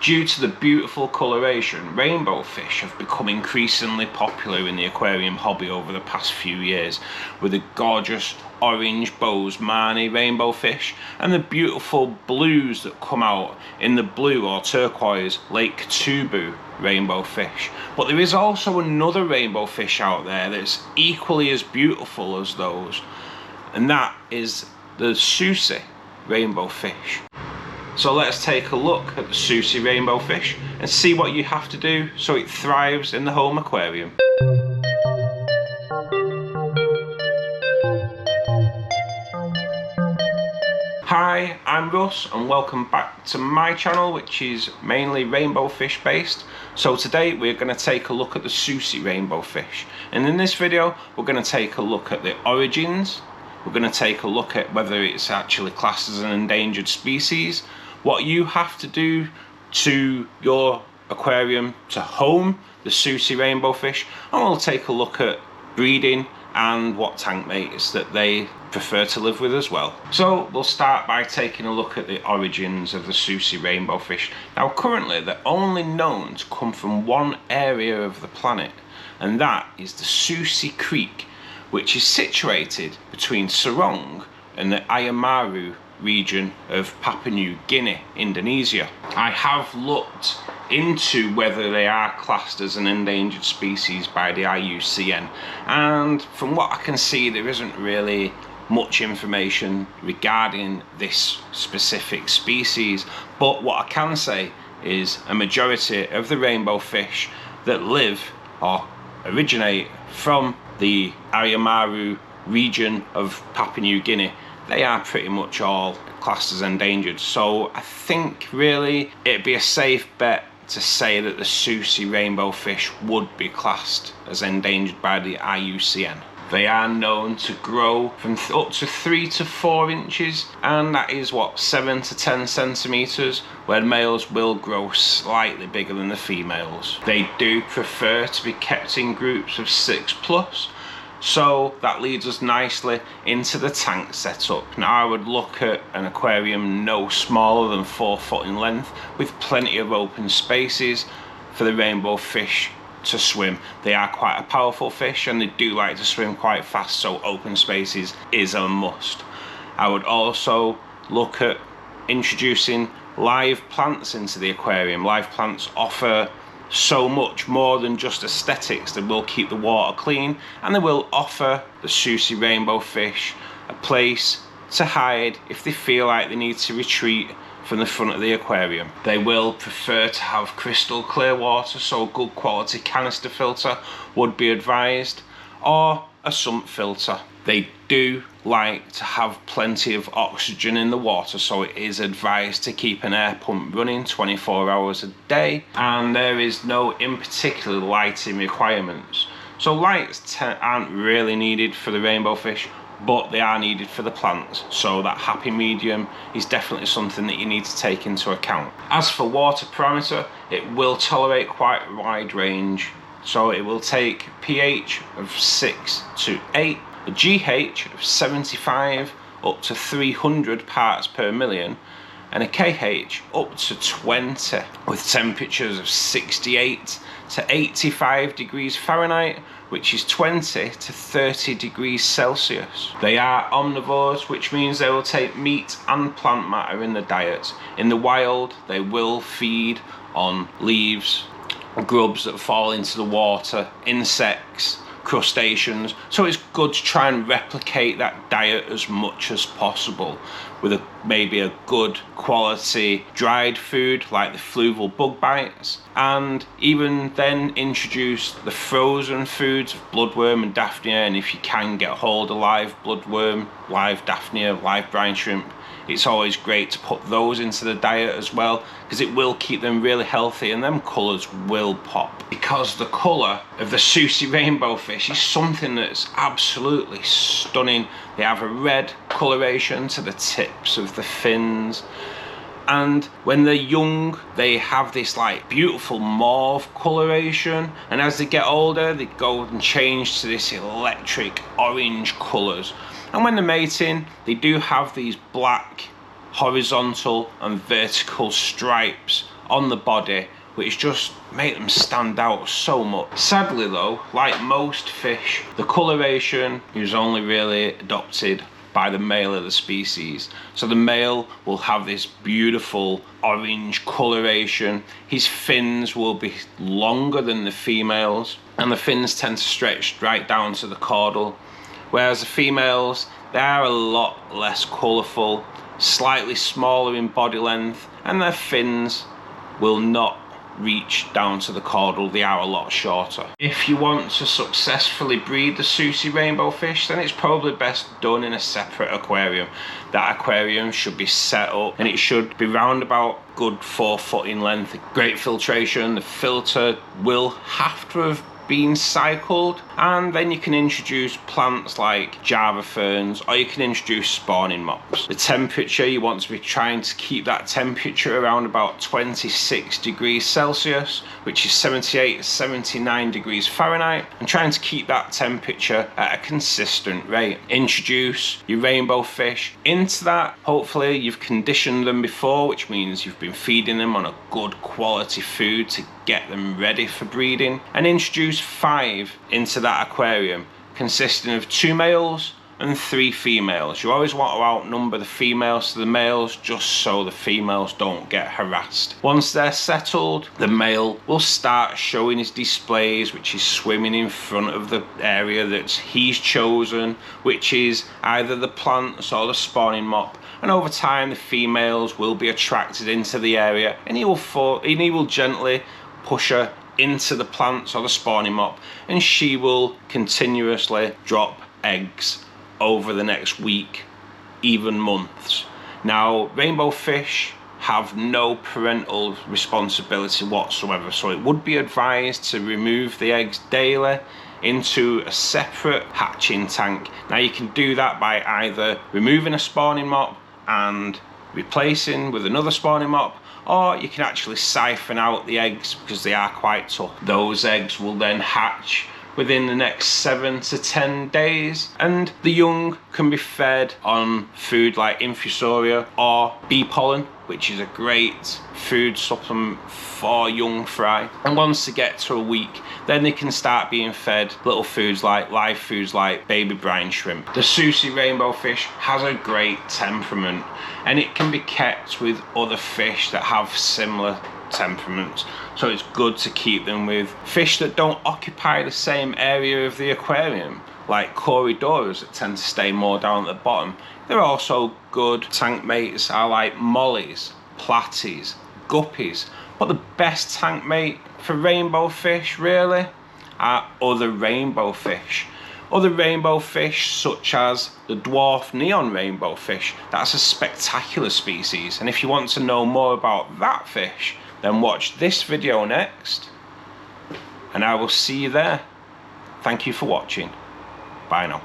Due to the beautiful coloration, rainbow fish have become increasingly popular in the aquarium hobby over the past few years, with the gorgeous orange Bozeman rainbow fish and the beautiful blues that come out in the blue or turquoise Lake Tubu rainbow fish. But there is also another rainbow fish out there that's equally as beautiful as those, and that is the Susii Rainbowfish. So let's take a look at the Susii Rainbowfish and see what you have to do so it thrives in the home aquarium. Hi, I'm Russ and welcome back to my channel, which is mainly rainbow fish based. So today we're going to take a look at the Susii Rainbowfish, and in this video we're going to take a look at the origins. We're going to take a look at whether it's actually classed as an endangered species, what you have to do to your aquarium to home the Susii Rainbowfish, and we'll take a look at breeding and what tank mates that they prefer to live with as well. So we'll start by taking a look at the origins of the Susii Rainbowfish. Now currently they're only known to come from one area of the planet, and that is the Susi Creek, which is situated between Sorong and the Ayamaru region of Papua New Guinea, Indonesia. I have looked into whether they are classed as an endangered species by the IUCN, and from what I can see there isn't really much information regarding this specific species, but what I can say is a majority of the rainbow fish that live or originate from the Ayamaru region of Papua New Guinea, they are pretty much all classed as endangered. So I think really it'd be a safe bet to say that the Susii Rainbowfish would be classed as endangered by the IUCN. They are known to grow from up to 3 to 4 inches, and that is what, 7 to 10 centimeters, where males will grow slightly bigger than the females. They do prefer to be kept in groups of 6+, so that leads us nicely into the tank setup. Now I would look at an aquarium no smaller than 4 foot in length, with plenty of open spaces for the rainbow fish to swim. They are quite a powerful fish and they do like to swim quite fast, so open spaces is a must. I would also look at introducing live plants into the aquarium. Live plants offer so much more than just aesthetics. They will keep the water clean, and they will offer the Susii Rainbowfish a place to hide if they feel like they need to retreat from the front of the aquarium. They will prefer to have crystal clear water, so a good quality canister filter would be advised, or a sump filter. They do like to have plenty of oxygen in the water, so it is advised to keep an air pump running 24 hours a day, and there is no in particular lighting requirements. So lights aren't really needed for the rainbow fish, but they are needed for the plants, so that happy medium is definitely something that you need to take into account. As for water parameter, it will tolerate quite a wide range, so it will take pH of 6 to 8, a GH of 75 up to 300 parts per million, and a KH up to 20, with temperatures of 68 to 85 degrees Fahrenheit, which is 20 to 30 degrees Celsius. They are omnivores, which means they will take meat and plant matter in the diet. In the wild, they will feed on leaves, grubs that fall into the water, insects, crustaceans, so it's good to try and replicate that diet as much as possible with maybe a good quality dried food like the fluval bug bites, and even then introduce the frozen foods of bloodworm and daphnia, and if you can get hold of live bloodworm, live daphnia, live brine shrimp, it's always great to put those into the diet as well, because it will keep them really healthy and them colours will pop. Because the colour of the Susii Rainbowfish is something that's absolutely stunning. They have a red coloration to the tips of the fins, and when they're young they have this like beautiful mauve coloration, and as they get older they go and change to this electric orange colours. And when they're mating, they do have these black horizontal and vertical stripes on the body which just make them stand out so much. Sadly though, like most fish, the coloration is only really adopted by the male of the species. So the male will have this beautiful orange coloration. His fins will be longer than the females, and the fins tend to stretch right down to the caudal, whereas the females, they are a lot less colourful, slightly smaller in body length, and their fins will not reach down to the caudal. They are a lot shorter. If you want to successfully breed the Susii Rainbowfish, then it's probably best done in a separate aquarium. That aquarium should be set up and it should be round about good 4 foot in length. Great filtration. The filter will have to have been cycled, and then you can introduce plants like Java ferns, or you can introduce spawning mops. The temperature, you want to be trying to keep that temperature around about 26 degrees Celsius, which is 78 to 79 degrees Fahrenheit, and trying to keep that temperature at a consistent rate. Introduce your rainbow fish into that. Hopefully you've conditioned them before, which means you've been feeding them on a good quality food to get them ready for breeding, and introduce 5 into that aquarium, consisting of 2 males and 3 females. You always want to outnumber the females to the males, just so the females don't get harassed. Once they're settled, the male will start showing his displays, which is swimming in front of the area that he's chosen, which is either the plants or the spawning mop. And over time the females will be attracted into the area, and he will gently push her into the plants or the spawning mop, and she will continuously drop eggs over the next week, even months. Now, rainbow fish have no parental responsibility whatsoever, so it would be advised to remove the eggs daily into a separate hatching tank. Now you can do that by either removing a spawning mop and replacing with another spawning mop, or you can actually siphon out the eggs because they are quite tough. Those eggs will then hatch within the next 7 to 10 days, and the young can be fed on food like infusoria or bee pollen, which is a great food supplement for young fry. And once they get to a week, then they can start being fed little foods like live foods like baby brine shrimp. The Susii Rainbowfish has a great temperament, and it can be kept with other fish that have similar temperaments, so it's good to keep them with fish that don't occupy the same area of the aquarium, like corydoras that tend to stay more down at the bottom. They're also good tank mates are like mollies, platies, guppies, but the best tank mate for rainbow fish really are other rainbow fish. Other rainbow fish such as the dwarf neon rainbow fish. That's a spectacular species, and if you want to know more about that fish, then watch this video next, and I will see you there. Thank you for watching. Bye now.